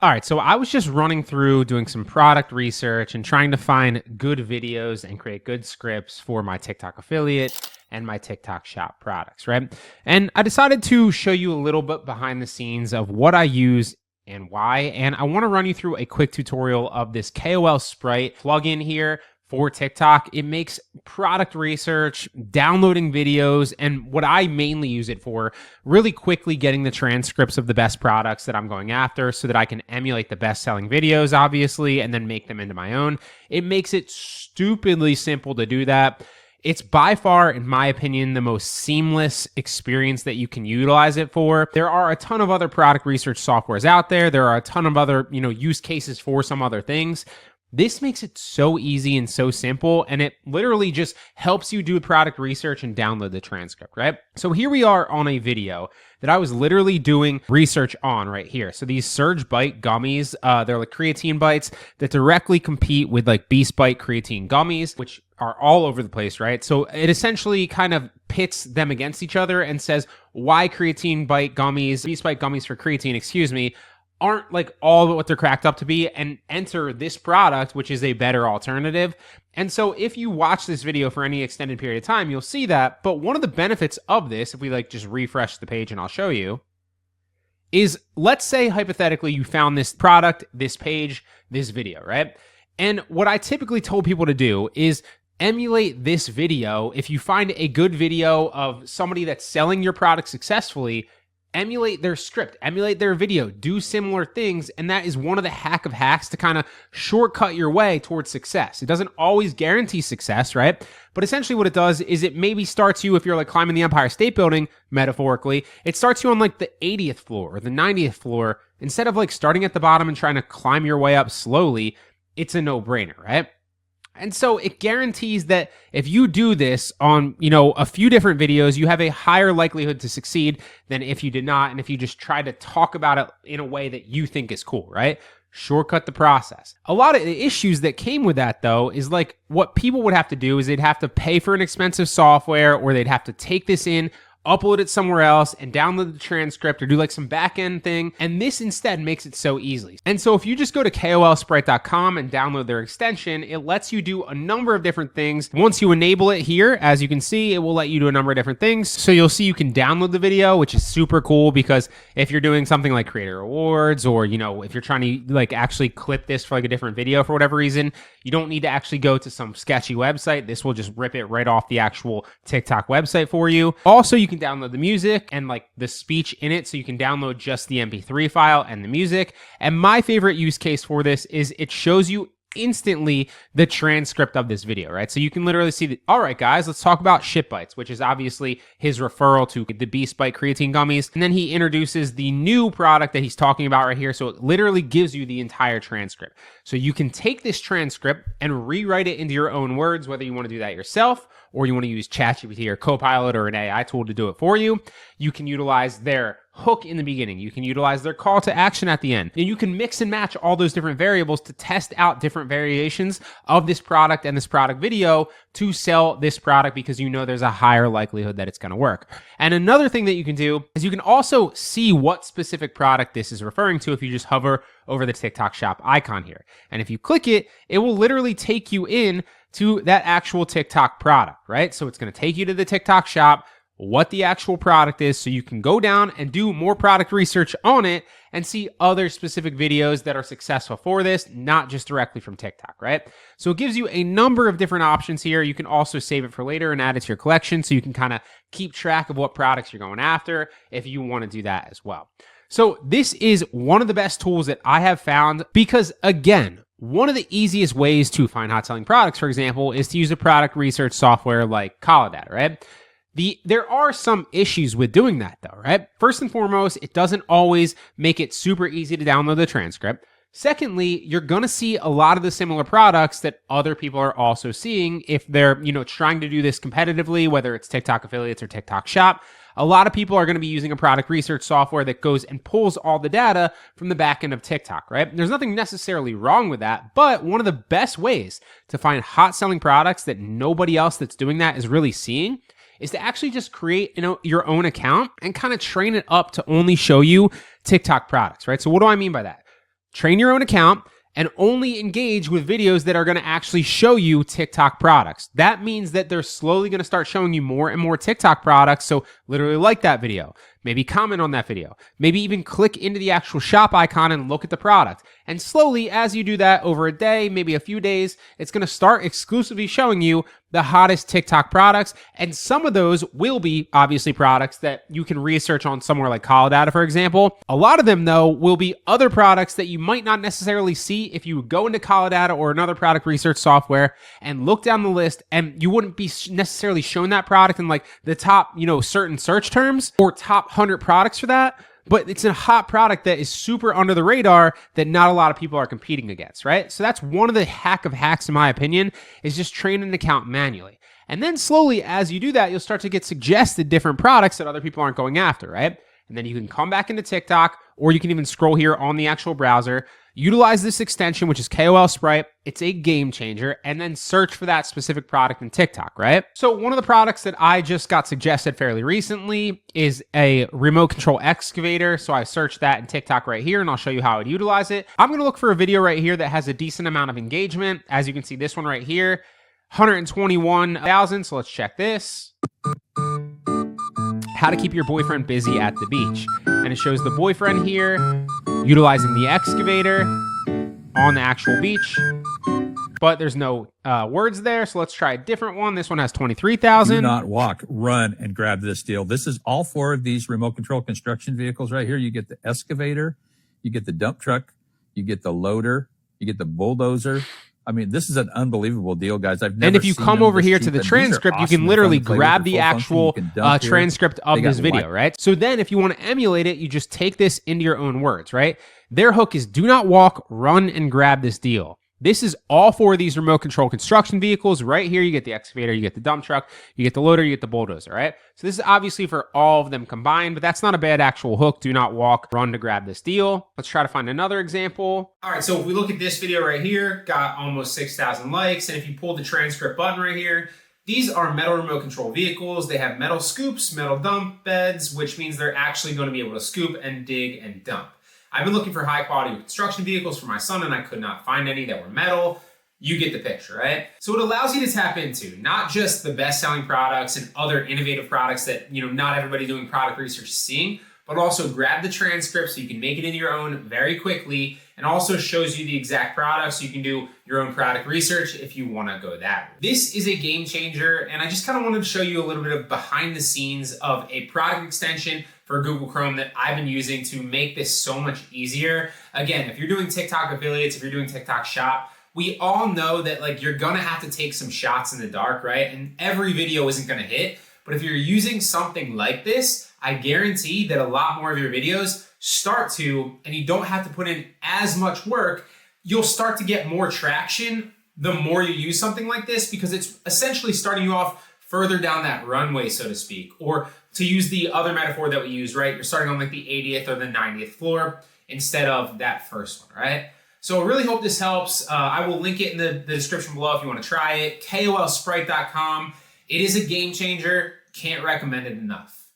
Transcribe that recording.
All right, so I was just running through doing some product research and trying to find good videos and create good scripts for my TikTok affiliate and my TikTok shop products, right? And I decided to show you a little bit behind the scenes of what I use and why. And I want to run you through a quick tutorial of this KOLSprite plugin here for TikTok. It makes product research, downloading videos, and what I mainly use it for, really quickly getting the transcripts of the best products that I'm going after so that I can emulate the best selling videos, obviously, and then make them into my own. It makes it stupidly simple to do that. It's by far, in my opinion, the most seamless experience that you can utilize it for. There are a ton of other product research softwares out there. There are a ton of other, use cases for some other things. This makes it so easy and so simple, and it literally just helps you do product research and download the transcript, right? So here we are on a video that I was literally doing research on right here. So these Surge Bite gummies, they're like creatine bites that directly compete with like Beast Bite creatine gummies, which are all over the place, right? So it essentially kind of pits them against each other and says why creatine bite gummies, Beast Bite gummies for creatine, aren't like all what they're cracked up to be, and enter this product, which is a better alternative. And so if you watch this video for any extended period of time, you'll see that. But one of the benefits of this, if we like just refresh the page and I'll show you, is let's say hypothetically you found this product, this page, this video, right? And what I typically told people to do is emulate this video. If you find a good video of somebody that's selling your product successfully, emulate their script, emulate their video, do similar things. And that is one of the hack of hacks to kind of shortcut your way towards success. It doesn't always guarantee success, right? But essentially what it does is it maybe starts you, if you're like climbing the Empire State Building, metaphorically, it starts you on like the 80th floor or the 90th floor. Instead of like starting at the bottom and trying to climb your way up slowly, it's a no-brainer, right? And so it guarantees that if you do this on, a few different videos, you have a higher likelihood to succeed than if you did not. And if you just try to talk about it in a way that you think is cool, right? Shortcut the process. A lot of the issues that came with that, though, is like what people would have to do is they'd have to pay for an expensive software, or they'd have to take this in, upload it somewhere else and download the transcript or do like some back end thing. And this instead makes it so easy. And so if you just go to KOLSprite.com and download their extension, it lets you do a number of different things. Once you enable it here, as you can see, it will let you do a number of different things. So you'll see you can download the video, which is super cool because if you're doing something like creator awards, or, if you're trying to like actually clip this for like a different video for whatever reason, you don't need to actually go to some sketchy website. This will just rip it right off the actual TikTok website for you. Also, you can download the music and like the speech in it, so you can download just the MP3 file and the music. And my favorite use case for this is it shows you instantly the transcript of this video, right? So you can literally see that, all right, guys, let's talk about Shit Bites, which is obviously his referral to the Beast Bite creatine gummies. And then he introduces the new product that he's talking about right here. So it literally gives you the entire transcript. So you can take this transcript and rewrite it into your own words, whether you want to do that yourself or you want to use ChatGPT or Copilot or an AI tool to do it for you. You can utilize their hook in the beginning. You can utilize their call to action at the end. And you can mix and match all those different variables to test out different variations of this product and this product video to sell this product, because there's a higher likelihood that it's going to work. And another thing that you can do is you can also see what specific product this is referring to if you just hover over the TikTok shop icon here. And if you click it, it will literally take you in to that actual TikTok product, right? So it's going to take you to the TikTok shop, what the actual product is, so you can go down and do more product research on it and see other specific videos that are successful for this, not just directly from TikTok, right? So it gives you a number of different options here. You can also save it for later and add it to your collection, so you can kind of keep track of what products you're going after if you want to do that as well. So this is one of the best tools that I have found because, again, one of the easiest ways to find hot selling products, for example, is to use a product research software like Data, right? There are some issues with doing that though, right? First and foremost, it doesn't always make it super easy to download the transcript. Secondly, you're going to see a lot of the similar products that other people are also seeing if they're, trying to do this competitively, whether it's TikTok affiliates or TikTok shop. A lot of people are going to be using a product research software that goes and pulls all the data from the back end of TikTok, right? There's nothing necessarily wrong with that, but one of the best ways to find hot selling products that nobody else that's doing that is really seeing is to actually just create your own account and kind of train it up to only show you TikTok products, right? So what do I mean by that? train your own account, and only engage with videos that are going to actually show you TikTok products. That means that they're slowly going to start showing you more and more TikTok products. So literally like that video, maybe comment on that video, maybe even click into the actual shop icon and look at the product. And slowly, as you do that over a day, maybe a few days, it's going to start exclusively showing you the hottest TikTok products. And some of those will be obviously products that you can research on somewhere like Data, for example. A lot of them, though, will be other products that you might not necessarily see if you go into Data or another product research software and look down the list, and you wouldn't be necessarily shown that product in like the top, certain search terms or top 100 products for that. But it's a hot product that is super under the radar that not a lot of people are competing against, right? So that's one of the hack of hacks, in my opinion, is just train an account manually. And then slowly, as you do that, you'll start to get suggested different products that other people aren't going after, right? And then you can come back into TikTok, or you can even scroll here on the actual browser, utilize this extension, which is KOLSprite. It's a game changer, and then search for that specific product in TikTok, right? So one of the products that I just got suggested fairly recently is a remote control excavator. So I searched that in TikTok right here, and I'll show you how I'd utilize it. I'm going to look for a video right here that has a decent amount of engagement. As you can see, this one right here, 121,000. So let's check this. How to keep your boyfriend busy at the beach. And it shows the boyfriend here utilizing the excavator on the actual beach, but there's no words there. So let's try a different one. This one has 23,000. Do not walk, run and grab this deal. This is all four of these remote control construction vehicles right here. You get the excavator, you get the dump truck, you get the loader, you get the bulldozer. I mean, this is an unbelievable deal, guys. I've never And if you come over here to the transcript, you can literally grab the actual transcript of this video, right? So then if you want to emulate it, you just take this into your own words, right? Their hook is do not walk, run, and grab this deal. This is all four of these remote control construction vehicles. Right here, you get the excavator, you get the dump truck, you get the loader, you get the bulldozer, right? So this is obviously for all of them combined, but that's not a bad actual hook. Do not walk, run to grab this deal. Let's try to find another example. All right, so if we look at this video right here, got almost 6,000 likes. And if you pull the transcript button right here, these are metal remote control vehicles. They have metal scoops, metal dump beds, which means they're actually going to be able to scoop and dig and dump. I've been looking for high quality construction vehicles for my son, and I could not find any that were metal. You get the picture, right? So it allows you to tap into not just the best selling products and other innovative products that, not everybody doing product research is seeing, but also grab the transcript so you can make it into your own very quickly, and also shows you the exact products so you can do your own product research if you want to go that way. This is a game changer, and I just kind of wanted to show you a little bit of behind the scenes of a product extension for Google Chrome that I've been using to make this so much easier. Again, if you're doing TikTok affiliates, if you're doing TikTok shop, we all know that you're gonna have to take some shots in the dark, right? And every video isn't gonna hit. But if you're using something like this, I guarantee that a lot more of your videos start to, and you don't have to put in as much work, you'll start to get more traction the more you use something like this, because it's essentially starting you off further down that runway, so to speak. Or to use the other metaphor that we use, right? You're starting on the 80th or the 90th floor instead of that first one, right? So I really hope this helps. I will link it in the description below if you want to try it. KOLSprite.com. It is a game changer. Can't recommend it enough.